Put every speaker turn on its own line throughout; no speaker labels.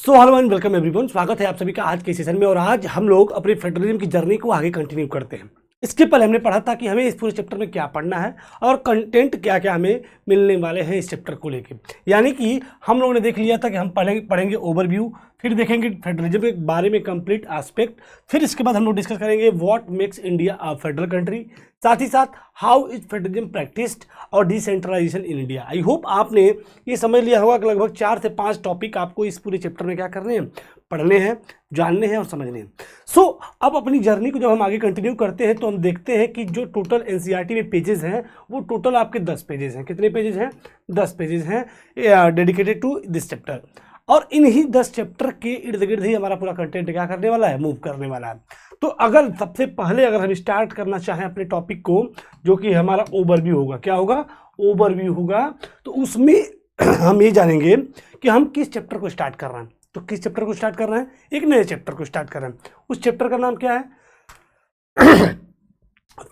So hello and welcome everyone, स्वागत है आप सभी का आज के सेशन में। और आज हम लोग अपने फेडरलिज्म की जर्नी को आगे कंटिन्यू करते हैं। इसके पहले हमने पढ़ा था कि हमें इस पूरे चैप्टर में क्या पढ़ना है और कंटेंट क्या क्या हमें मिलने वाले हैं इस चैप्टर को लेके। यानी कि हम लोगों ने देख लिया था कि हम पढ़ेंगे ओवरव्यू, फिर देखेंगे फेडरलिज्म के बारे में कंप्लीट एस्पेक्ट, फिर इसके बाद हम लोग डिस्कस करेंगे what makes India a federal country, साथ ही साथ हाउ इज फेडरलिज्म प्रैक्टिस्ड और decentralisation in India. I hope आपने ये समझ लिया होगा कि लगभग 4 से 5 टॉपिक आपको इस पूरे चैप्टर में क्या करने हैं, पढ़ने हैं, जानने हैं और समझने हैं। सो अब अपनी जर्नी को जब हम आगे कंटिन्यू करते हैं तो हम देखते हैं कि जो टोटल एनसीईआरटी में पेजेस हैं वो टोटल आपके 10 पेजेस हैं। कितने पेजेस हैं? 10 पेजेस हैं डेडिकेटेड टू दिस चैप्टर। और इन्हीं 10 चैप्टर के इर्द गिर्द ही हमारा पूरा कंटेंट क्या करने वाला है, मूव करने वाला है। तो अगर सबसे पहले अगर हम स्टार्ट करना चाहें अपने टॉपिक को, जो कि हमारा ओवरव्यू होगा, क्या होगा? ओवरव्यू होगा। तो उसमें हम ये जानेंगे कि हम किस चैप्टर को स्टार्ट कर रहे हैं। तो किस चैप्टर को स्टार्ट कर रहे हैं? एक नए चैप्टर को स्टार्ट कर रहे हैं। उस चैप्टर का नाम क्या है?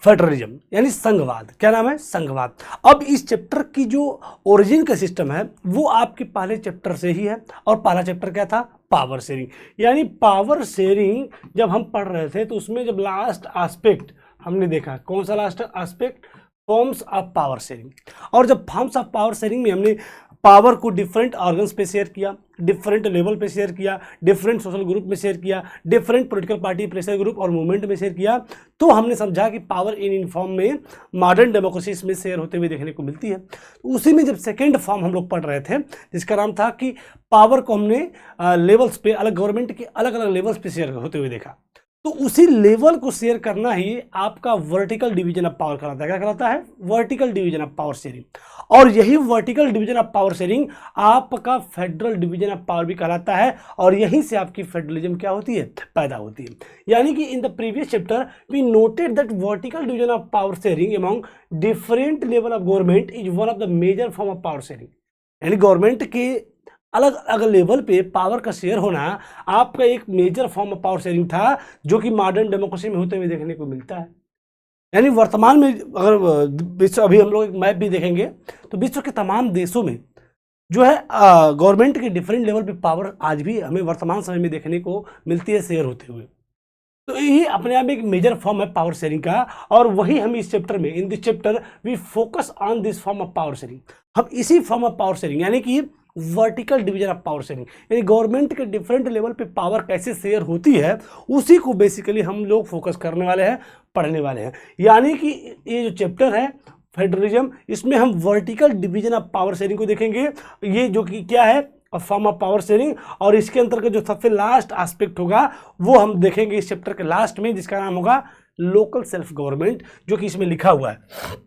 फेडरलिज्म यानी संघवाद। क्या नाम है? संघवाद। अब इस चैप्टर की जो ओरिजिन का सिस्टम है वो आपके पहले चैप्टर से ही है। और पहला चैप्टर क्या था? Power sharing. यानी पावर शेयरिंग जब हम पढ़ रहे थे तो उसमें जब लास्ट एस्पेक्ट हमने देखा, कौन सा last aspect? Forms of power sharing. और जब फॉर्म्स ऑफ पावर शेयरिंग में हमने पावर को डिफरेंट ऑर्गन्स पे शेयर किया, डिफरेंट लेवल पे शेयर किया, डिफरेंट सोशल ग्रुप में शेयर किया, different political party, pressure group और मूवमेंट में शेयर किया, तो हमने समझा कि पावर इन फॉर्म में मॉडर्न डेमोक्रेसी में शेयर होते हुए देखने को मिलती है। उसी में जब सेकेंड फॉर्म हम लोग पढ़ रहे थे जिसका नाम था कि पावर को हमने लेवल्स पे, अलग गवर्नमेंट के अलग अलग लेवल्स पे शेयर होते हुए देखा, तो उसी लेवल को शेयर करना ही आपका वर्टिकल डिवीजन ऑफ पावर कहलाता है। क्या कहलाता है? Vertical division of power sharing. और यही vertical division of power sharing आपका फेडरल डिवीजन ऑफ पावर भी कहलाता है। और यहीं से आपकी फेडरलिज्म क्या होती है? पैदा होती है। यानी कि in the previous chapter we noted that vertical division of power sharing among different level of government is one of the major form of power sharing. यानी गवर्नमेंट के अलग अलग लेवल पे पावर का शेयर होना आपका एक major form of power sharing था, जो कि मॉडर्न डेमोक्रेसी में होते हुए देखने को मिलता है। यानी वर्तमान में अगर विश्व, अभी हम लोग एक मैप भी देखेंगे तो विश्व के तमाम देशों में जो है गवर्नमेंट के डिफरेंट लेवल पे पावर आज भी हमें वर्तमान समय में देखने को मिलती है शेयर होते हुए। तो ये अपने आप में एक मेजर फॉर्म है पावर शेयरिंग का। और वही हम इस चैप्टर में, in this chapter we focus on this form of power sharing. हम इसी फॉर्म ऑफ पावर शेयरिंग यानी कि vertical division of power sharing, यानी गवर्नमेंट के डिफरेंट लेवल पे पावर कैसे शेयर होती है, उसी को बेसिकली हम लोग फोकस करने वाले हैं, पढ़ने वाले हैं। यानी कि ये जो चैप्टर है फेडरलिज्म, इसमें हम vertical division of power sharing को देखेंगे। ये जो कि क्या है? Form of power sharing. और इसके अंतर्गत जो सबसे लास्ट एस्पेक्ट होगा वो हम देखेंगे इस चैप्टर के लास्ट में, जिसका नाम होगा लोकल सेल्फ गवर्नमेंट, जो कि इसमें लिखा हुआ है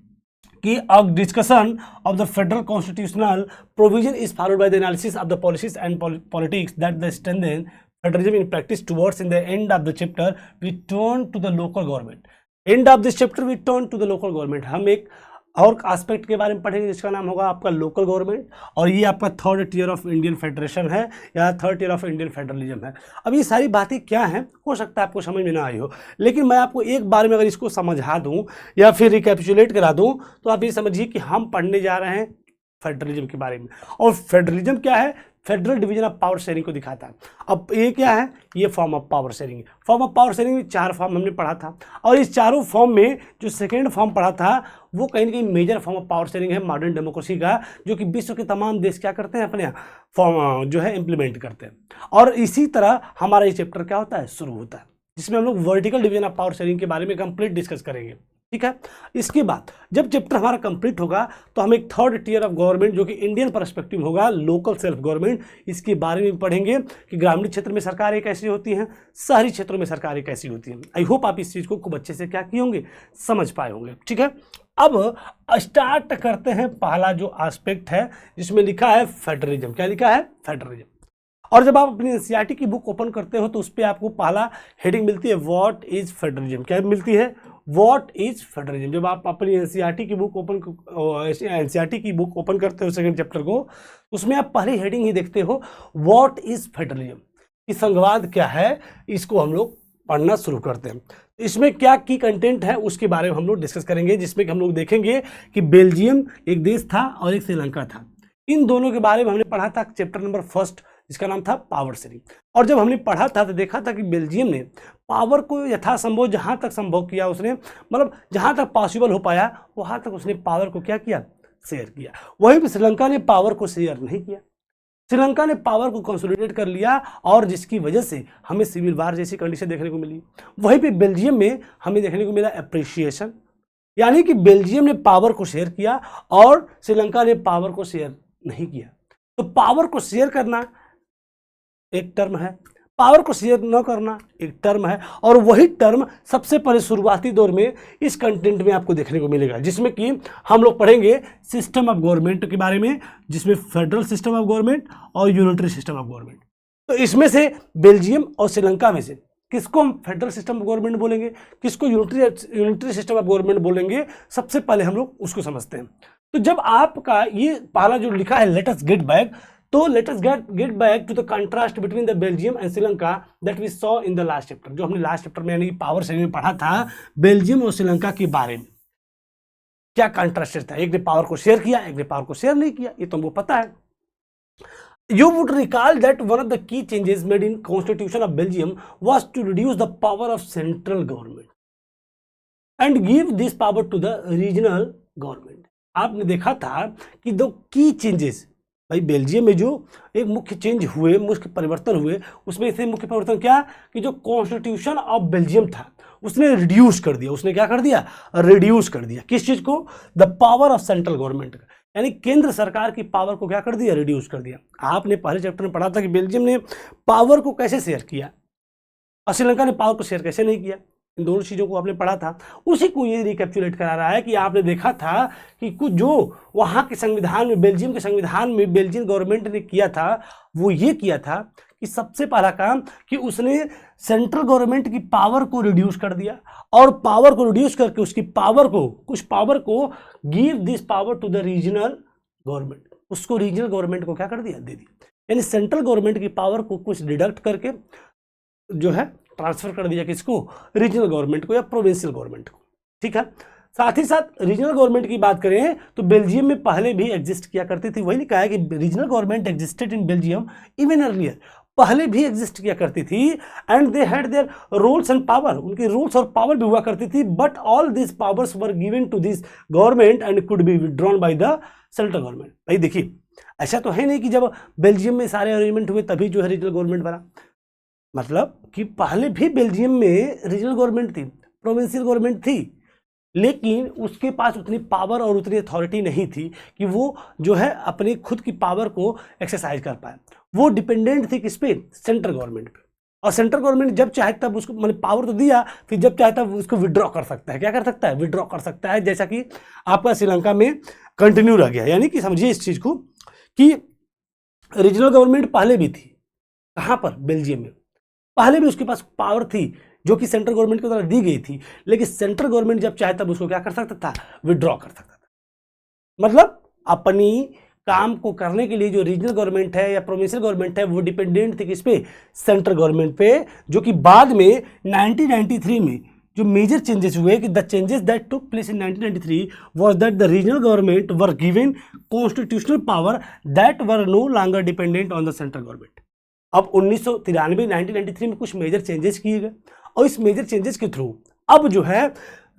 कि a discussion of the federal constitutional provision is followed by the analysis of the policies and politics that the strengthen federalism in practice towards in the end of the chapter we turn to the local government. End of this chapter we turn to the local government. हम एक और aspect के बारे में पढ़ेंगे जिसका नाम होगा आपका लोकल गवर्नमेंट। और ये आपका third tier of Indian federation है या third tier of Indian federalism है। अब ये सारी बातें क्या हैं, हो सकता है आपको समझ में ना आई हो, लेकिन मैं आपको एक बार में अगर इसको समझा दूं या फिर रिकैपिचुलेट करा दूं तो आप ये समझिए कि हम पढ़ने जा रहे हैं फेडरलिज्म के बारे में। और फेडरलिज्म क्या है? Federal division of power sharing को दिखाता है। अब ये क्या है? ये form of power sharing. Form of power sharing में 4 फॉर्म हमने पढ़ा था। और इस चारों फॉर्म में जो सेकेंड फॉर्म पढ़ा था वो कहीं ना कहीं major form of power sharing है मॉडर्न डेमोक्रेसी का, जो कि विश्व के तमाम देश क्या करते हैं? अपने फॉर्म जो है इम्प्लीमेंट करते हैं। और इसी तरह हमारा ये चैप्टर क्या होता है? शुरू होता है, जिसमें हम लोग vertical division of power sharing के बारे में कंप्लीट डिस्कस करेंगे। ठीक है। इसके बाद जब चैप्टर हमारा कंप्लीट होगा तो हम एक थर्ड टियर ऑफ गवर्नमेंट, जो कि इंडियन पर्सपेक्टिव होगा, लोकल सेल्फ गवर्नमेंट, इसके बारे में पढ़ेंगे कि ग्रामीण क्षेत्र में सरकारें कैसी होती हैं, शहरी क्षेत्रों में सरकारें कैसी होती हैं। आई होप आप इस चीज़ को खूब अच्छे से क्या किए होंगे, समझ पाए होंगे। ठीक है। अब स्टार्ट करते हैं पहला जो एस्पेक्ट है जिसमें लिखा है फेडरलिज्म। क्या लिखा है? फेडरलिज्म। और जब आप अपनी एनसीईआरटी की बुक ओपन करते हो तो उस पर आपको पहला हेडिंग मिलती है व्हाट इज फेडरलिज्म। क्या मिलती है? What is federalism. जब आप अपनी एनसीईआरटी की बुक ओपन करते हो सेकंड चैप्टर को, उसमें आप पहली हेडिंग ही देखते हो व्हाट इज फेडरलिज्म। कि संघवाद क्या है, इसको हम लोग पढ़ना शुरू करते हैं। इसमें क्या की कंटेंट है उसके बारे में हम लोग डिस्कस करेंगे, जिसमें कि हम लोग देखेंगे कि बेल्जियम एक देश था और एक श्रीलंका था। इन दोनों के बारे में हमने पढ़ा था चैप्टर नंबर फर्स्ट जिसका नाम था पावर शेयरिंग। और जब हमने पढ़ा था तो देखा था कि बेल्जियम ने पावर को यथासंभव जहाँ तक संभव किया उसने, मतलब जहाँ तक पॉसिबल हो पाया वहाँ तक उसने पावर को क्या किया, शेयर किया। वहीं पर श्रीलंका ने पावर को शेयर नहीं किया। श्रीलंका ने पावर को कंसोलिडेट कर लिया और जिसकी वजह से हमें सिविल वार जैसी कंडीशन देखने को मिली। वहीं पे बेल्जियम में हमें देखने को मिला अप्रिसिएशन, यानी कि बेल्जियम ने पावर को शेयर किया और श्रीलंका ने पावर को शेयर नहीं किया। तो पावर को शेयर करना एक टर्म है, पावर को शेयर न करना एक टर्म है, और वही टर्म सबसे पहले शुरुआती दौर में इस कंटेंट में आपको देखने को मिलेगा, जिसमें कि हम लोग पढ़ेंगे सिस्टम ऑफ गवर्नमेंट के बारे में, जिसमें फेडरल सिस्टम ऑफ गवर्नमेंट और यूनिटरी सिस्टम ऑफ गवर्नमेंट। तो इसमें से बेल्जियम और श्रीलंका में से किसको हम फेडरल सिस्टम ऑफ गवर्नमेंट बोलेंगे, किसको यूनिटरी सिस्टम ऑफ गवर्नमेंट बोलेंगे, सबसे पहले हम लोग उसको समझते हैं। तो जब आपका ये पहला जो लिखा है लेट अस गेट बैक, तो let us get back to the contrast between the Belgium and Sri Lanka that we saw in the last chapter. जो हमने लास्ट चैप्टर में यानी पावर शेयरिंग में पढ़ा था बेल्जियम और श्रीलंका के बारे में, क्या कंट्रास्ट था, एक ने पावर को शेयर किया, एक ने पावर को शेयर नहीं किया, ये तो हमको पता है। You would recall that one of the key changes made in Constitution of Belgium was to reduce the power of central government and give this power to the regional government. आपने देखा था कि दो की चेंजेस, भाई Belgium में जो एक मुख्य चेंज हुए, मुख्य परिवर्तन हुए, उसमें से मुख्य परिवर्तन क्या कि जो कॉन्स्टिट्यूशन ऑफ बेल्जियम था उसने रिड्यूस कर दिया। उसने क्या कर दिया, रिड्यूस कर दिया। किस चीज को, the power of central government का, यानी केंद्र सरकार की पावर को क्या कर दिया, रिड्यूस कर दिया। आपने पहले चैप्टर में पढ़ा था कि बेल्जियम ने पावर को कैसे शेयर किया और श्रीलंका ने पावर को शेयर कैसे नहीं किया, इन दोनों चीज़ों को आपने पढ़ा था। उसी को ये रिकैप्चुलेट करा रहा है कि आपने देखा था कि कुछ जो वहाँ के संविधान में, बेल्जियम के संविधान में बेल्जियन गवर्नमेंट ने किया था, वो ये किया था कि सबसे पहला काम कि उसने सेंट्रल गवर्नमेंट की पावर को रिड्यूस कर दिया, और पावर को रिड्यूस करके उसकी पावर को, कुछ पावर को give this power to the regional government, उसको रीजनल गवर्नमेंट को क्या कर दिया, दे दिया। यानी सेंट्रल गवर्नमेंट की पावर को कुछ डिडक्ट करके जो है ट्रांसफर कर दिया किसको, रीजनल गवर्नमेंट को या प्रोविंशियल गवर्नमेंट को। ठीक है, साथ ही साथ रीजनल गवर्नमेंट की बात करें तो बेल्जियम में पहले भी एग्जिस्ट किया करती थी। वही लिखा है कि regional government existed in Belgium even earlier, पहले भी एग्जिस्ट किया करती थी, and they had their rules and power, उनकी रूल्स और पावर भी हुआ करती थी, but all this powers were given to this government and could be withdrawn by the central government. भाई देखिए, ऐसा तो है नहीं कि जब बेल्जियम में सारे अरेंजमेंट हुए तभी जो है रीजनल गवर्नमेंट बना, मतलब कि पहले भी बेल्जियम में रीजनल गवर्नमेंट थी, प्रोविंशियल गवर्नमेंट थी, लेकिन उसके पास उतनी पावर और उतनी अथॉरिटी नहीं थी कि वो जो है अपनी खुद की पावर को एक्सरसाइज कर पाए। वो डिपेंडेंट थी किस पे, सेंट्रल गवर्नमेंट पे। और सेंट्रल गवर्नमेंट जब चाहे तब उसको मतलब पावर तो दिया, फिर जब चाहे तब उसको विड्रॉ कर सकता है। क्या कर सकता है, विड्रॉ कर सकता है, जैसा कि आपका श्रीलंका में कंटिन्यू रह गया। यानी कि समझिए इस चीज़ को कि रीजनल गवर्नमेंट पहले भी थी, कहाँ पर, बेल्जियम में पहले भी उसके पास पावर थी जो कि सेंट्रल गवर्नमेंट की द्वारा दी गई थी, लेकिन सेंट्रल गवर्नमेंट जब चाहे तब उसको क्या कर सकता था, विड्रॉ कर सकता था। मतलब अपनी काम को करने के लिए जो रीजनल गवर्नमेंट है या प्रोविंशियल गवर्नमेंट है वो डिपेंडेंट थी किस पे, सेंट्रल गवर्नमेंट पे, जो कि बाद में 1993 में जो मेजर चेंजेस हुए कि the changes that took place in 1993 was that the regional government were given constitutional power that were no longer dependent on the central government. अब 1993 में कुछ मेजर चेंजेस किए गए, और इस मेजर चेंजेस के थ्रू अब जो है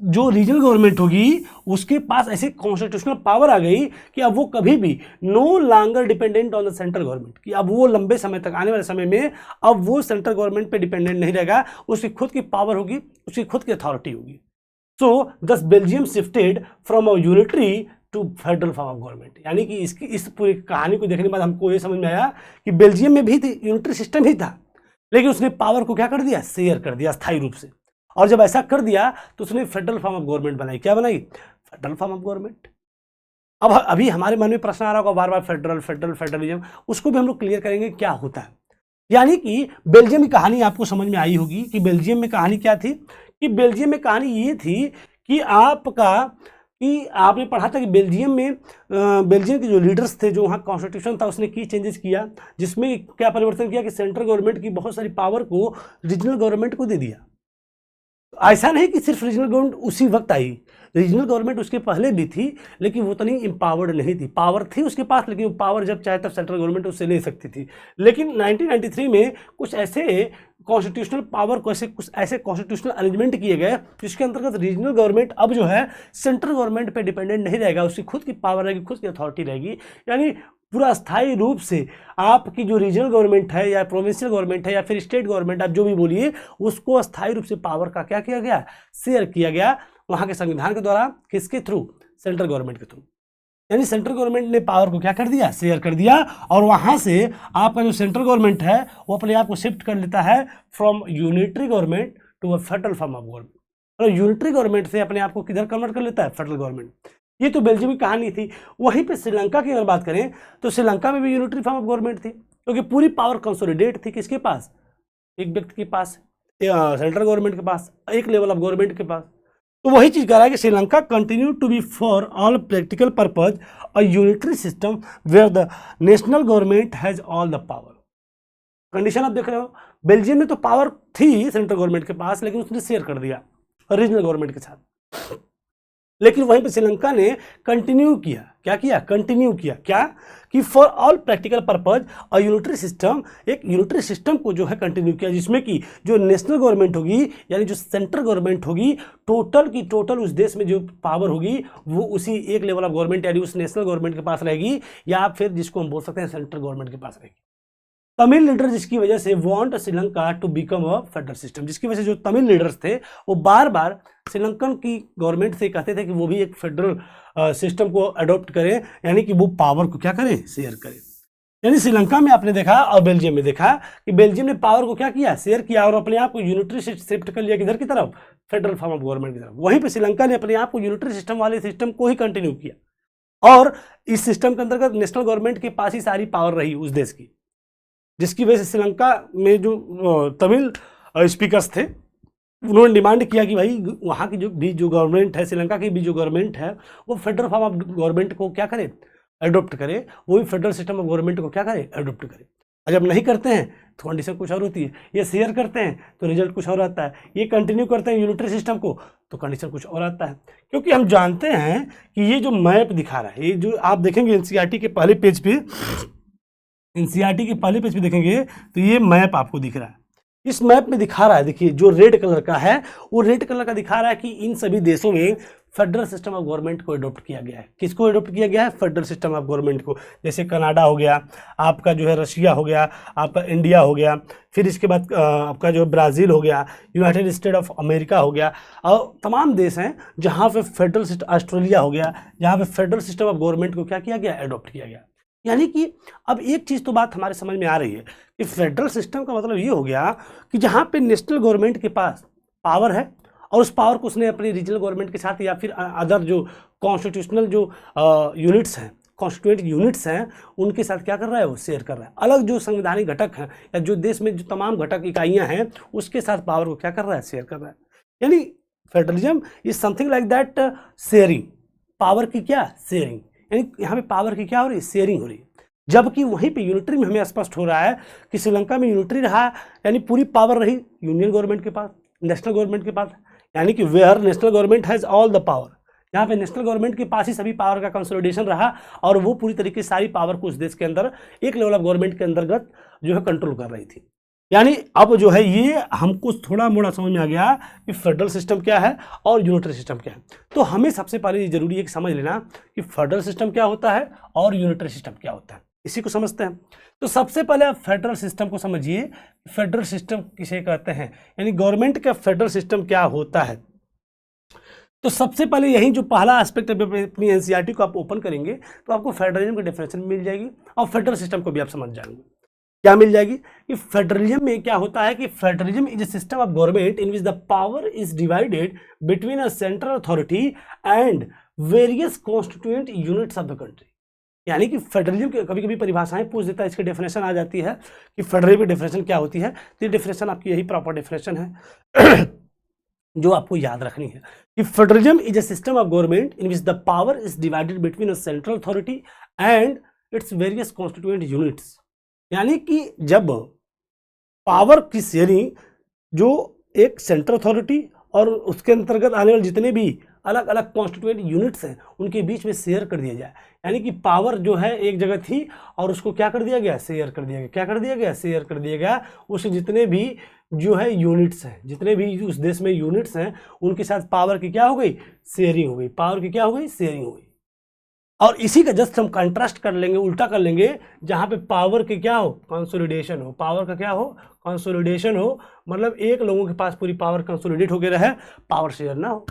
जो रीजनल गवर्नमेंट होगी उसके पास ऐसी कॉन्स्टिट्यूशनल पावर आ गई कि अब वो कभी भी no longer dependent on the central government, कि अब वो लंबे समय तक, आने वाले समय में अब वो सेंट्रल गवर्नमेंट पे डिपेंडेंट नहीं रहेगा, उसकी खुद की पावर होगी, उसकी खुद की अथॉरिटी होगी। So this Belgium shifted from a unitary to federal form of government. यानी कि इसकी इस पूरी कहानी को देखने के बाद हमको ये समझ में आया कि बेल्जियम में भी थी, यूनिटरी सिस्टम ही था, लेकिन उसने पावर को क्या कर दिया, शेयर कर दिया स्थायी रूप से। और जब ऐसा कर दिया तो उसने फेडरल फॉर्म ऑफ गवर्नमेंट बनाई। क्या बनाई, फेडरल फॉर्म ऑफ गवर्नमेंट। अब अभी हमारे मन में प्रश्न आ रहा होगा बार बार, फेडरलिज्म, उसको भी हम लोग क्लियर करेंगे क्या होता है। यानी कि बेल्जियम की कहानी आपको समझ में आई होगी कि बेल्जियम में कहानी क्या थी, कि बेल्जियम में कहानी ये थी कि आपने पढ़ा था कि बेल्जियम में बेल्जियम के जो लीडर्स थे, जो वहाँ कॉन्स्टिट्यूशन था, उसने की चेंजेस किया, जिसमें क्या परिवर्तन किया कि सेंट्रल गवर्नमेंट की बहुत सारी पावर को रीजनल गवर्नमेंट को दे दिया। ऐसा नहीं कि सिर्फ रीजनल गवर्नमेंट उसी वक्त आई, रीजनल गवर्नमेंट उसके पहले भी थी, लेकिन वो उतनी एम्पावर्ड नहीं थी। पावर थी उसके पास, लेकिन वो पावर जब चाहे तब सेंट्रल गवर्नमेंट उससे ले सकती थी। लेकिन 1993 में कुछ ऐसे कॉन्स्टिट्यूशनल पावर को कुछ ऐसे कॉन्स्टिट्यूशनल अरेंजमेंट किए गए जिसके अंतर्गत रीजनल गवर्नमेंट अब जो है सेंट्रल गवर्नमेंट पे डिपेंडेंट नहीं रहेगा, उसकी खुद की पावर रहेगी, खुद की अथॉरिटी रहेगी। यानी पूरा स्थायी रूप से आपकी जो रीजनल गवर्नमेंट है या प्रोविंशियल गवर्नमेंट है या फिर स्टेट गवर्नमेंट, आप जो भी बोलिए, उसको स्थायी रूप से पावर का क्या किया गया, शेयर किया गया वहां के संविधान के द्वारा। किसके थ्रू? सेंट्रल गवर्नमेंट के थ्रू। यानी सेंट्रल गवर्नमेंट ने पावर को क्या कर दिया, शेयर कर दिया, और वहां से आपका जो सेंट्रल गवर्नमेंट है वो अपने आप को शिफ्ट कर लेता है from unitary government to a federal form of government. और यूनिटरी गवर्नमेंट से अपने आप को किधर कन्वर्ट कर लेता है, फेडरल गवर्नमेंट। ये तो बेल्जियम की कहानी थी। वहीं पे श्रीलंका की अगर बात करें तो श्रीलंका में भी यूनिटरी फॉर्म ऑफ गवर्नमेंट थी, क्योंकि पूरी पावर कंसोलिडेट थी किसके पास, एक व्यक्ति के पास, सेंट्रल गवर्नमेंट के पास, एक लेवल ऑफ गवर्नमेंट के पास। तो वही चीज कह रहा है कि Sri Lanka continue to be for all practical purpose a unitary system where the national government has all the power. Condition आप देख रहे हो, बेल्जियम में तो पावर थी सेंट्रल गवर्नमेंट के पास, लेकिन उसने शेयर कर दिया रीजनल गवर्नमेंट के साथ। लेकिन वहीं पे श्रीलंका ने कंटिन्यू किया, क्या किया, कंटिन्यू किया, क्या कि for all practical purpose a unitary system, एक यूनिटरी सिस्टम को जो है कंटिन्यू किया, जिसमें कि जो नेशनल गवर्नमेंट होगी यानी जो सेंट्रल गवर्नमेंट होगी, टोटल की टोटल उस देश में जो पावर होगी वो उसी एक लेवल ऑफ गवर्नमेंट यानी उस नेशनल गवर्नमेंट के पास रहेगी, या फिर जिसको हम बोल सकते हैं सेंट्रल गवर्नमेंट के पास रहेगी। तमिल लीडर जिसकी वजह से want Sri Lanka to become a federal system, जिसकी वजह से जो तमिल लीडर्स थे वो बार बार श्रीलंकन की गवर्नमेंट से कहते थे कि वो भी एक फेडरल सिस्टम को अडॉप्ट करें, यानी कि वो पावर को क्या करें, शेयर करें। यानी श्रीलंका में आपने देखा और बेल्जियम में देखा कि बेल्जियम ने पावर को क्या किया, शेयर किया, और अपने आप को यूनिटरी शिफ्ट कर लिया किधर की तरफ, फेडरल फॉर्म ऑफ गवर्नमेंट की तरफ। वहीं पर श्रीलंका ने अपने आप को यूनिटरी सिस्टम वाले सिस्टम को ही कंटिन्यू किया, और इस सिस्टम के अंतर्गत नेशनल गवर्नमेंट के पास ही सारी पावर रही उस देश की, जिसकी वजह से श्रीलंका में जो तमिल स्पीकर्स थे उन्होंने डिमांड किया कि भाई वहाँ की जो गवर्नमेंट है, श्रीलंका की भी जो गवर्नमेंट है, वो फेडरल फॉर्म ऑफ गवर्नमेंट को क्या करे, अडोप्ट करे, वो भी फेडरल सिस्टम ऑफ गवर्नमेंट को क्या करे, अडोप्ट करे। और जब नहीं करते हैं तो कंडीशन कुछ और होती है, ये शेयर करते हैं तो रिजल्ट कुछ और आता है, ये कंटिन्यू करते हैं यूनिटरी सिस्टम को तो कंडीशन कुछ और आता है। क्योंकि हम जानते हैं कि ये जो मैप दिखा रहा है, ये जो आप देखेंगे एनसीईआरटी के पहले पेज पे, एनसीईआरटी के पहले पेज पे देखेंगे तो ये मैप आपको दिख रहा है। इस मैप में दिखा रहा है, देखिए जो रेड कलर का है वो रेड कलर का दिखा रहा है कि इन सभी देशों में फेडरल सिस्टम ऑफ गवर्नमेंट को अडॉप्ट किया गया है। किसको अडॉप्ट किया गया है, फेडरल सिस्टम ऑफ गवर्नमेंट को। जैसे कनाडा हो गया, आपका जो है रशिया हो गया, आपका इंडिया हो गया, फिर इसके बाद आपका जो ब्राज़ील हो गया, यूनाइटेड स्टेट ऑफ अमेरिका हो गया, और तमाम देश हैं जहाँ पे फेडरल सिस्टम, ऑस्ट्रेलिया हो गया, जहाँ पे फेडरल सिस्टम ऑफ गवर्नमेंट को क्या किया गया, अडॉप्ट किया गया। यानी कि अब एक चीज़ तो बात हमारे समझ में आ रही है कि फेडरल सिस्टम का मतलब ये हो गया कि जहाँ पे नेशनल गवर्नमेंट के पास पावर है और उस पावर को उसने अपनी रीजनल गवर्नमेंट के साथ या फिर अदर जो कॉन्स्टिट्यूशनल जो यूनिट्स हैं, कॉन्स्टिट्यूएंट यूनिट्स हैं, उनके साथ क्या कर रहा है, वो शेयर कर रहा है। अलग जो संवैधानिक घटक हैं या जो देश में जो तमाम घटक इकाइयाँ हैं उसके साथ पावर को क्या कर रहा है, शेयर कर रहा है। यानी federalism is something like that, sharing, power की क्या, शेयरिंग। यानी यहाँ पे पावर की क्या हो रही है, शेयरिंग हो रही है। जबकि वहीं पे यूनिटरी में हमें स्पष्ट हो रहा है कि श्रीलंका में यूनिटरी रहा, यानी पूरी पावर रही यूनियन गवर्नमेंट के पास, नेशनल गवर्नमेंट के पास, यानी कि where national government has all the power, यहाँ पे नेशनल गवर्नमेंट के पास ही सभी पावर का कंसोलिडेशन रहा और वो पूरी तरीके से सारी पावर को उस देश के अंदर एक लेवल ऑफ गवर्नमेंट के अंतर्गत जो है कंट्रोल कर रही थी। यानी अब जो है ये हमको थोड़ा मोड़ा समझ में आ गया कि फेडरल सिस्टम क्या है और यूनिटरी सिस्टम क्या है। तो हमें सबसे पहले ये जरूरी है कि समझ लेना कि फेडरल सिस्टम क्या होता है और यूनिटरी सिस्टम क्या होता है, इसी को समझते हैं। तो सबसे पहले आप फेडरल सिस्टम को समझिए, फेडरल सिस्टम किसे कहते हैं, यानी गवर्नमेंट का फेडरल सिस्टम क्या होता है। तो सबसे पहले यही जो पहला एस्पेक्ट अपनी एनसीईआरटी को आप ओपन करेंगे तो आपको फेडरलिज्म की डेफिनेशन मिल जाएगी और फेडरल सिस्टम को भी आप समझ जाएंगे। क्या मिल जाएगी कि फेडरलिज्म में क्या होता है कि federalism is a system of government in which the power is divided between a central authority and various constituent units of the country. यानी कि फेडरलिज्म की कभी कभी परिभाषाएं पूछ देता है, इसकी डेफिनेशन आ जाती है कि फेडरलिज्म की डेफिनेशन क्या होती है। तो ये डेफिनेशन आपकी यही प्रॉपर डेफिनेशन है जो आपको याद रखनी है कि federalism is a system of government in which the power is divided between a central authority and its various constituent units. यानी कि जब पावर की शेयरिंग जो एक सेंट्रल अथॉरिटी और उसके अंतर्गत आने वाले जितने भी अलग अलग कॉन्स्टिट्यूएंट यूनिट्स हैं उनके बीच में शेयर कर दिया जाए। यानी कि पावर जो है एक जगह थी और उसको क्या कर दिया गया, शेयर कर दिया गया। क्या कर दिया गया, शेयर कर दिया गया। उस जितने भी जो है यूनिट्स हैं, जितने भी उस देश में यूनिट्स हैं उनके साथ पावर की क्या हो गई, शेयरिंग हो गई। पावर की क्या हो गई, शेयरिंग हो गई। और इसी का जस्ट हम कंट्रास्ट कर लेंगे, उल्टा कर लेंगे, जहां पे पावर की क्या हो, कंसोलिडेशन हो। पावर का क्या हो, कंसोलिडेशन हो, मतलब एक लोगों के पास पूरी पावर कंसोलिडेट होकर रहे, पावर शेयर ना हो,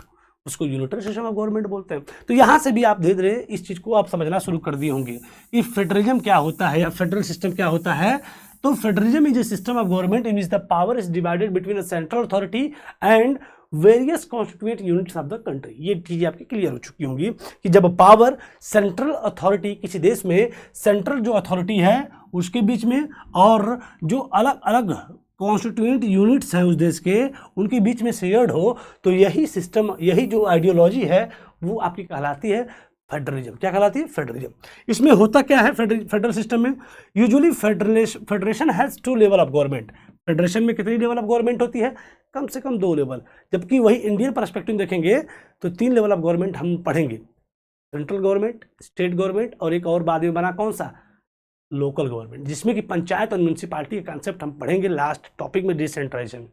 उसको यूनिटरी सिस्टम ऑफ गवर्नमेंट बोलते हैं। तो यहाँ से भी आप धीरे धीरे इस चीज़ को आप समझना शुरू कर दिए होंगे कि फेडरलिज्म क्या होता है या फेडरल सिस्टम क्या होता है। तो federalism is a system of government in which the power is divided between a central authority and various constituent units of the country. ये चीज़ें आपकी क्लियर हो चुकी होंगी कि जब पावर सेंट्रल अथॉरिटी, किसी देश में सेंट्रल जो अथॉरिटी है उसके बीच में और जो अलग अलग कॉन्स्टिट्यूएंट यूनिट्स हैं उस देश के उनके बीच में शेयर्ड हो, तो यही सिस्टम, यही जो आइडियोलॉजी है वो आपकी कहलाती है फेडरलिज्म। क्या कहलाती है, फेडरलिज्म। इसमें होता क्या है फेडरल सिस्टम में, usually federation has 2 level of government. Federation में कितनी लेवल ऑफ गवर्नमेंट होती है, कम से कम 2 लेवल। जबकि वही इंडियन पर्सपेक्टिव देखेंगे तो 3 लेवल ऑफ गवर्नमेंट हम पढ़ेंगे, सेंट्रल गवर्नमेंट, स्टेट गवर्नमेंट और एक और बाद में बना कौन सा, लोकल गवर्नमेंट, जिसमें कि पंचायत और म्यूनसिपालिटी के कॉन्सेप्ट हम पढ़ेंगे लास्ट टॉपिक में, डिसेंट्रलाइजेशन।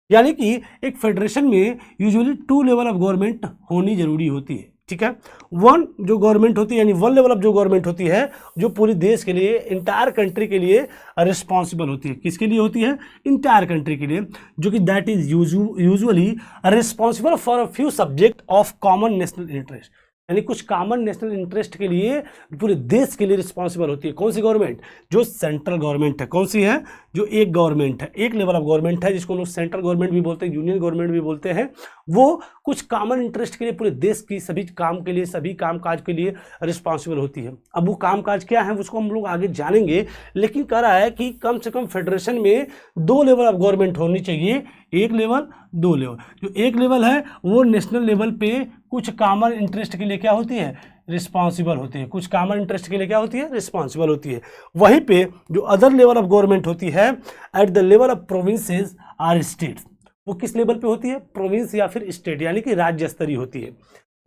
यानी कि एक फेडरेशन में यूजुअली 2 लेवल ऑफ गवर्नमेंट होनी जरूरी होती है, ठीक है। 1 जो गवर्नमेंट होती है, यानी 1 लेवल ऑफ जो गवर्नमेंट होती है जो पूरे देश के लिए, इंटायर कंट्री के लिए रिस्पॉन्सिबल होती है। किसके लिए होती है, इंटायर कंट्री के लिए, जो कि that is usually responsible for a few subject of common national interest. यानी कुछ कॉमन नेशनल इंटरेस्ट के लिए पूरे देश के लिए रिस्पॉन्सिबल होती है। कौन सी गवर्नमेंट, जो सेंट्रल गवर्नमेंट है। कौन सी है, जो एक गवर्नमेंट है, एक लेवल ऑफ गवर्नमेंट है, जिसको लोग सेंट्रल गवर्नमेंट भी बोलते हैं, यूनियन गवर्नमेंट भी बोलते हैं। वो कुछ कॉमन इंटरेस्ट के लिए पूरे देश की सभी काम के लिए, सभी कामकाज के लिए रिस्पॉन्सिबल होती है। अब वो कामकाज क्या है उसको हम लोग आगे जानेंगे, लेकिन कह रहा है कि कम से कम फेडरेशन में 2 लेवल ऑफ गवर्नमेंट होनी चाहिए, 1 लेवल 2 लेवल। जो 1 लेवल है वो नेशनल लेवल पे कुछ कॉमन इंटरेस्ट के लिए क्या होती है, रिस्पॉन्सिबल होती है। कुछ कॉमन इंटरेस्ट के लिए क्या होती है, रिस्पॉन्सिबल होती है। वहीं पे जो अदर लेवल ऑफ गवर्नमेंट होती है at the level of provinces or states, वो किस लेवल पे होती है, प्रोविंस या फिर स्टेट, यानी कि राज्य स्तरीय होती है।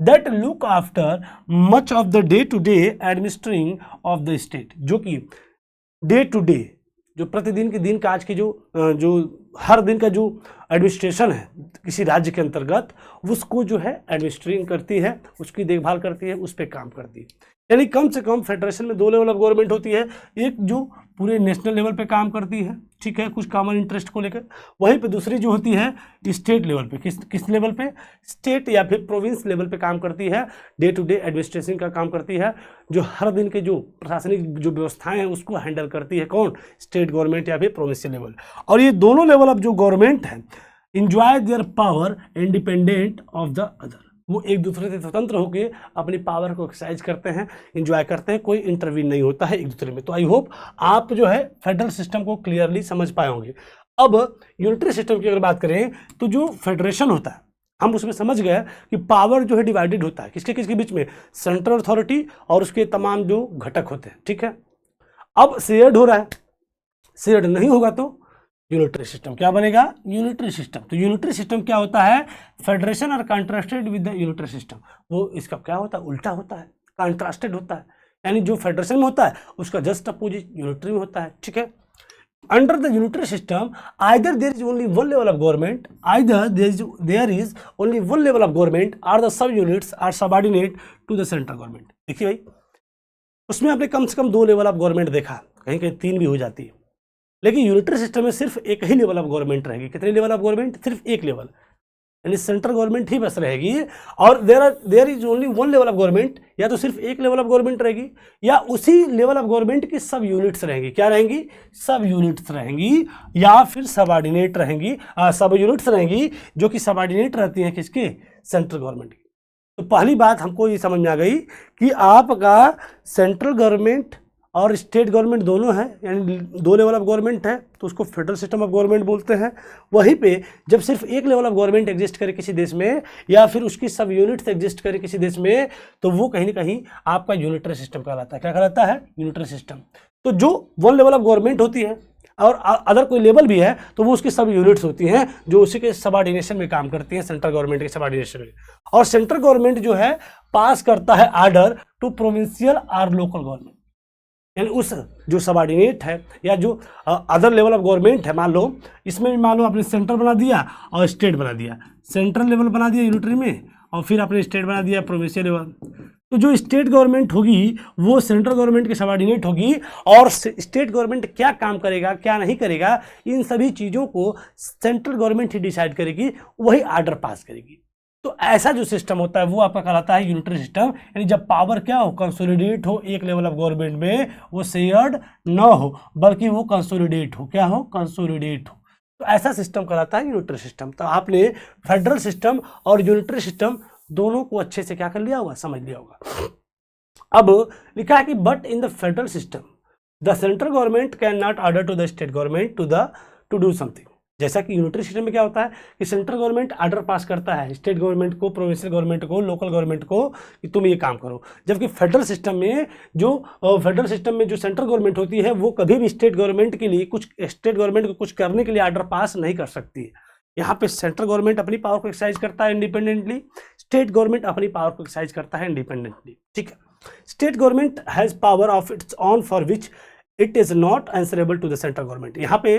That look after much of the day to day administering of the state, जो कि डे टू डे, जो प्रतिदिन के दिन काज की जो हर दिन का जो एडमिनिस्ट्रेशन है किसी राज्य के अंतर्गत, उसको जो है एडमिनिस्ट्रिंग करती है, उसकी देखभाल करती है, उस पर काम करती है। यानी कम से कम फेडरेशन में 2 लेवल ऑफ गवर्नमेंट होती है, एक जो पूरे नेशनल लेवल पे काम करती है, ठीक है, कुछ कॉमन इंटरेस्ट को लेकर। वहीं पे दूसरी जो होती है स्टेट लेवल पे, किस लेवल पे, स्टेट या फिर प्रोविंस लेवल पे काम करती है, डे टू डे एडमिनिस्ट्रेशन का काम करती है, जो हर दिन के जो प्रशासनिक जो व्यवस्थाएं हैं उसको हैंडल करती है। कौन, स्टेट गवर्नमेंट या फिर प्रोविंशियल लेवल। और ये दोनों लेवल ऑफ जो गवर्नमेंट है enjoy their power independent of the other, वो एक दूसरे से स्वतंत्र होकर अपनी पावर को एक्सरसाइज करते हैं, इंजॉय करते हैं, कोई इंटरवीन नहीं होता है एक दूसरे में। तो आई होप आप जो है फेडरल सिस्टम को क्लियरली समझ पाए होंगे। अब यूनिटरी सिस्टम की अगर बात करें तो जो फेडरेशन होता है हम उसमें समझ गए कि पावर जो है डिवाइडेड होता है किसके किसके बीच में, सेंट्रल अथॉरिटी और उसके तमाम जो घटक होते हैं, ठीक है। अब शेयर्ड हो रहा है, शेयर्ड नहीं होगा तो यूनिटरी सिस्टम क्या बनेगा, यूनिटरी सिस्टम। तो यूनिटरी सिस्टम क्या होता है, फेडरेशन और contrasted with the unitary system, वो इसका क्या होता है, उल्टा होता है, कॉन्ट्रास्टेड होता है। यानी जो फेडरेशन में होता है उसका जस्ट अपोजिट यूनिटरी में होता है, ठीक है। Under the unitary system either there is only 1 level of government, either there is only 1 level of government, or the sub units are subordinate to the central government. देखिए भाई, उसमें आपने कम से कम 2 लेवल ऑफ गवर्नमेंट देखा, कहीं कहीं 3 भी हो जाती है, लेकिन यूनिटरी सिस्टम में सिर्फ एक ही लेवल ऑफ गवर्नमेंट रहेगी। कितने लेवल ऑफ गवर्नमेंट, सिर्फ एक लेवल, यानी सेंट्रल गवर्नमेंट ही बस रहेगी। और there is only 1 level of government, या तो सिर्फ एक लेवल ऑफ गवर्नमेंट रहेगी या उसी लेवल ऑफ गवर्नमेंट की सब यूनिट्स रहेंगी। क्या रहेंगी, सब यूनिट्स रहेंगी, या फिर सबऑर्डिनेट रहेंगी, सब यूनिट्स रहेंगी जो कि सबऑर्डिनेट रहती हैं किसके, सेंट्रल गवर्नमेंट की। तो पहली बात हमको ये समझ में आ गई कि आपका सेंट्रल गवर्नमेंट और स्टेट गवर्नमेंट दोनों है, यानी 2 लेवल ऑफ गवर्नमेंट है, तो उसको फेडरल सिस्टम ऑफ गवर्नमेंट बोलते हैं। वहीं पे जब सिर्फ एक लेवल ऑफ गवर्नमेंट एग्जिस्ट करे किसी देश में, या फिर उसकी सब यूनिट्स एग्जिस्ट करे किसी देश में, तो वो कहीं ना कहीं आपका यूनिटरी सिस्टम कहलाता है। क्या कहलाता है, यूनिटरी सिस्टम। तो जो 1 लेवल ऑफ गवर्नमेंट होती है, और अदर कोई लेवल भी है तो वो उसकी सब यूनिट्स होती हैं जो उसी के सबऑर्डिनेशन में काम करती हैं, सेंट्रल गवर्नमेंट के सबऑर्डिनेशन में। और सेंट्रल गवर्नमेंट जो है पास करता है आर्डर टू प्रोविंशियल और लोकल गवर्नमेंट, यानी उस जो सबऑर्डिनेट है या जो अदर लेवल ऑफ गवर्नमेंट है, मान लो इसमें मान लो आपने सेंटर बना दिया और स्टेट बना दिया, सेंट्रल लेवल बना दिया यूनिटरी में और फिर आपने स्टेट बना दिया प्रोविंशियल लेवल। तो जो स्टेट गवर्नमेंट होगी वो सेंट्रल गवर्नमेंट की सबऑर्डिनेट होगी और स्टेट गवर्नमेंट क्या काम करेगा क्या नहीं करेगा इन सभी चीज़ों को सेंट्रल गवर्नमेंट ही डिसाइड करेगी, वही आर्डर पास करेगी। तो ऐसा जो सिस्टम होता है वो आपका कहलाता है यूनिटरी सिस्टम, यानी जब पावर क्या हो, कंसोलिडेट हो एक लेवल ऑफ गवर्नमेंट में, वो शेयर्ड न हो बल्कि वो कंसोलिडेट हो, क्या हो, कंसोलिडेट हो। तो ऐसा सिस्टम कहलाता है यूनिटरी सिस्टम। तो आपने फेडरल सिस्टम और यूनिटरी सिस्टम दोनों को अच्छे से क्या कर लिया होगा, समझ लिया होगा। अब लिखा है कि but in the federal system the central government can not order to the state government to do something. जैसा कि यूनिटरी सिस्टम में क्या होता है कि सेंट्रल गवर्नमेंट ऑर्डर पास करता है स्टेट गवर्नमेंट को, प्रोविंशियल गवर्नमेंट को, लोकल गवर्नमेंट को कि तुम ये काम करो। जबकि फेडरल सिस्टम में जो सेंट्रल गवर्नमेंट होती है वो कभी भी स्टेट गवर्नमेंट को कुछ करने के लिए ऑर्डर पास नहीं कर सकती है। यहाँ पे सेंट्रल गवर्नमेंट अपनी पावर को एक्सरसाइज करता है इंडिपेंडेंटली, स्टेट गवर्नमेंट अपनी पावर को एक्सरसाइज करता है इंडिपेंडेंटली। ठीक है, state government has power of its own for which it is not answerable to the central government. यहाँ पे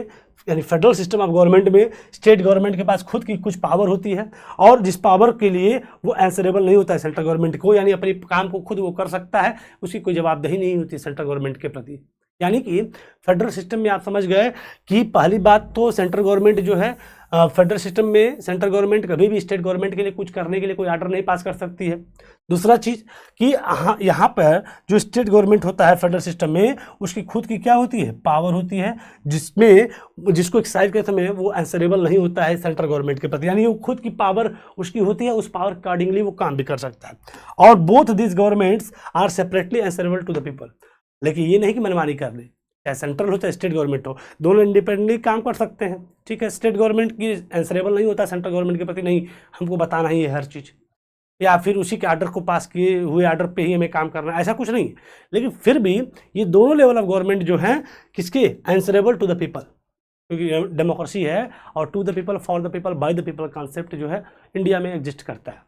यानी फेडरल सिस्टम ऑफ गवर्नमेंट में स्टेट गवर्नमेंट के पास खुद की कुछ पावर होती है और जिस पावर के लिए वो आंसरेबल नहीं होता है सेंट्रल गवर्नमेंट को, यानी अपने काम को खुद वो कर सकता है, उसकी कोई जवाबदेही नहीं होती सेंट्रल गवर्नमेंट के प्रति। यानी कि फेडरल सिस्टम में आप समझ गए कि पहली बात तो सेंट्रल गवर्नमेंट जो है फेडरल सिस्टम में सेंट्रल गवर्नमेंट कभी भी स्टेट गवर्नमेंट के लिए कुछ करने के लिए कोई ऑर्डर नहीं पास कर सकती है। दूसरा चीज़ कि यहाँ पर जो स्टेट गवर्नमेंट होता है फेडरल सिस्टम में उसकी खुद की क्या होती है, पावर होती है, जिसको एक्सरसाइज के समय वो आंसरेबल नहीं होता है सेंट्रल गवर्नमेंट के प्रति, यानी वो खुद की पावर उसकी होती है, उस पावर अकॉर्डिंगली वो काम भी कर सकता है। और both this governments are separately answerable to the people. लेकिन ये नहीं कि मनमानी कर ले, चाहे सेंट्रल हो चाहे स्टेट गवर्नमेंट हो, दोनों इंडिपेंडेंटली काम कर सकते हैं। ठीक है, स्टेट गवर्नमेंट की आंसरेबल नहीं होता सेंट्रल गवर्नमेंट के प्रति, नहीं हमको बताना ही है हर चीज़, या फिर उसी के ऑर्डर को पास किए हुए ऑर्डर पे ही हमें काम करना है, ऐसा कुछ नहीं। लेकिन फिर भी ये दोनों लेवल ऑफ गवर्नमेंट जो हैं किसके, आंसरेबल टू द पीपल, क्योंकि डेमोक्रेसी है और to the people for the people by the people concept जो है इंडिया में एग्जिस्ट करता है।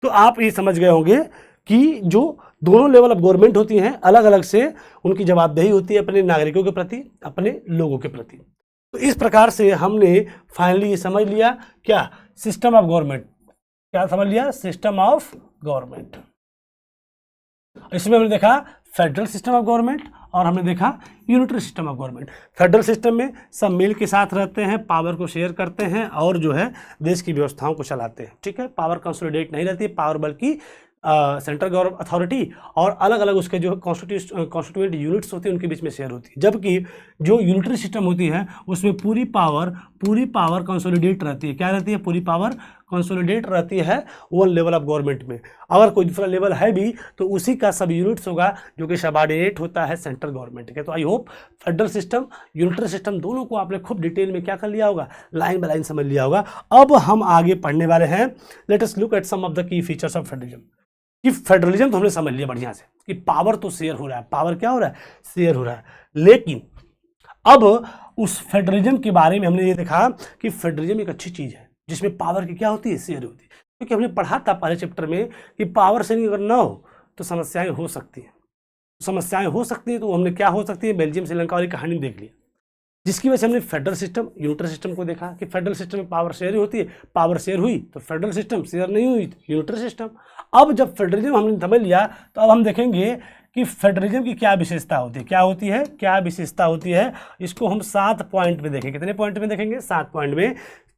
तो आप ये समझ गए होंगे कि जो दोनों लेवल ऑफ गवर्नमेंट होती हैं अलग अलग से उनकी जवाबदेही होती है अपने नागरिकों के प्रति, अपने लोगों के प्रति। तो इस प्रकार से हमने फाइनली ये समझ लिया क्या, सिस्टम ऑफ गवर्नमेंट, क्या समझ लिया, सिस्टम ऑफ गवर्नमेंट। इसमें हमने देखा फेडरल सिस्टम ऑफ गवर्नमेंट और हमने देखा unitary system of government. Federal system में सब मिल के साथ रहते हैं, पावर को शेयर करते हैं और जो है देश की व्यवस्थाओं को चलाते हैं। ठीक है, पावर कंसोलिडेट नहीं रहती है, पावर बल्कि सेंट्रल गवर्नमेंट अथॉरिटी और अलग अलग उसके जो कॉन्स्टिट्यूएंट यूनिट्स होती हैं उनके बीच में शेयर होती है। जबकि जो यूनिटरी सिस्टम होती है उसमें पूरी पावर कंसोलिडेट रहती है। क्या रहती है, पूरी पावर कंसोलिडेट रहती है वन लेवल ऑफ गवर्नमेंट में। अगर कोई दूसरा लेवल है भी तो उसी का सब यूनिट्स होगा जो कि सबऑर्डिनेट होता है सेंट्रल गवर्नमेंट के। तो I hope federal system unitary system दोनों को आपने खूब डिटेल में क्या कर लिया होगा, लाइन बाय लाइन समझ लिया होगा। अब हम आगे पढ़ने वाले हैं, let us look at some of the key features of federalism. कि फेडरलिज्म तो हमने समझ लिया बढ़िया से कि पावर तो शेयर हो रहा है, पावर क्या हो रहा है, शेयर हो रहा है। लेकिन अब उस फेडरलिज्म के बारे में हमने ये देखा कि फेडरलिज्म एक अच्छी चीज़ है जिसमें पावर की क्या होती है, शेयर होती है। क्योंकि हमने पढ़ा था पहले चैप्टर में कि पावर शेयरिंग अगर ना हो तो समस्याएं हो सकती हैं। तो हमने क्या हो सकती है, बेल्जियम श्रीलंका वाली कहानी देख लिया, जिसकी वजह से हमने फेडरल सिस्टम यूनिटरी सिस्टम को देखा कि फेडरल सिस्टम में पावर शेयर होती है, पावर शेयर हुई तो फेडरल सिस्टम, शेयर नहीं हुई तो यूनिटरी सिस्टम। अब जब फेडरलिज्म हमने समझ लिया तो अब हम देखेंगे कि फेडरलिज्म की क्या विशेषता होती है, क्या विशेषता होती है। इसको हम 7 पॉइंट में देखेंगे। कितने पॉइंट में देखेंगे, 7 पॉइंट में,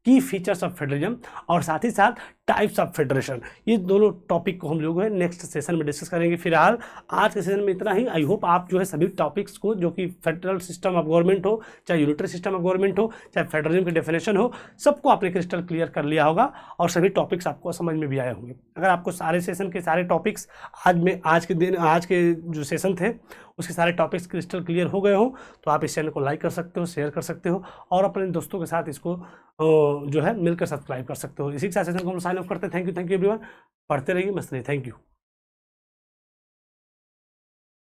की फीचर्स ऑफ फेडरलिज्म और साथ ही साथ टाइप्स ऑफ फेडरेशन। ये दोनों टॉपिक को हम लोग नेक्स्ट सेशन में डिस्कस करेंगे। फिलहाल आज के सेशन में इतना ही। आई होप आप जो है सभी टॉपिक्स को, जो कि फेडरल सिस्टम ऑफ गवर्नमेंट हो, चाहे यूनिटरी सिस्टम ऑफ गवर्नमेंट हो, चाहे फेडरलिज्म की डेफिनेशन हो, सबको आपने क्रिस्टल क्लियर कर लिया होगा और सभी टॉपिक्स आपको समझ में भी आए होंगे। अगर आपको सारे सेशन के सारे टॉपिक्स आज के जो सेशन थे उसके सारे टॉपिक्स क्रिस्टल क्लियर हो गए हो तो आप इस चैनल को लाइक कर सकते हो, शेयर कर सकते हो और अपने दोस्तों के साथ इसको जो है मिलकर सब्सक्राइब कर सकते हो। इसी के साथ सेशन को हम साइन ऑफ करते हैं। Thank you everyone. पढ़ते रहिए, मस्त रहिए। Thank you.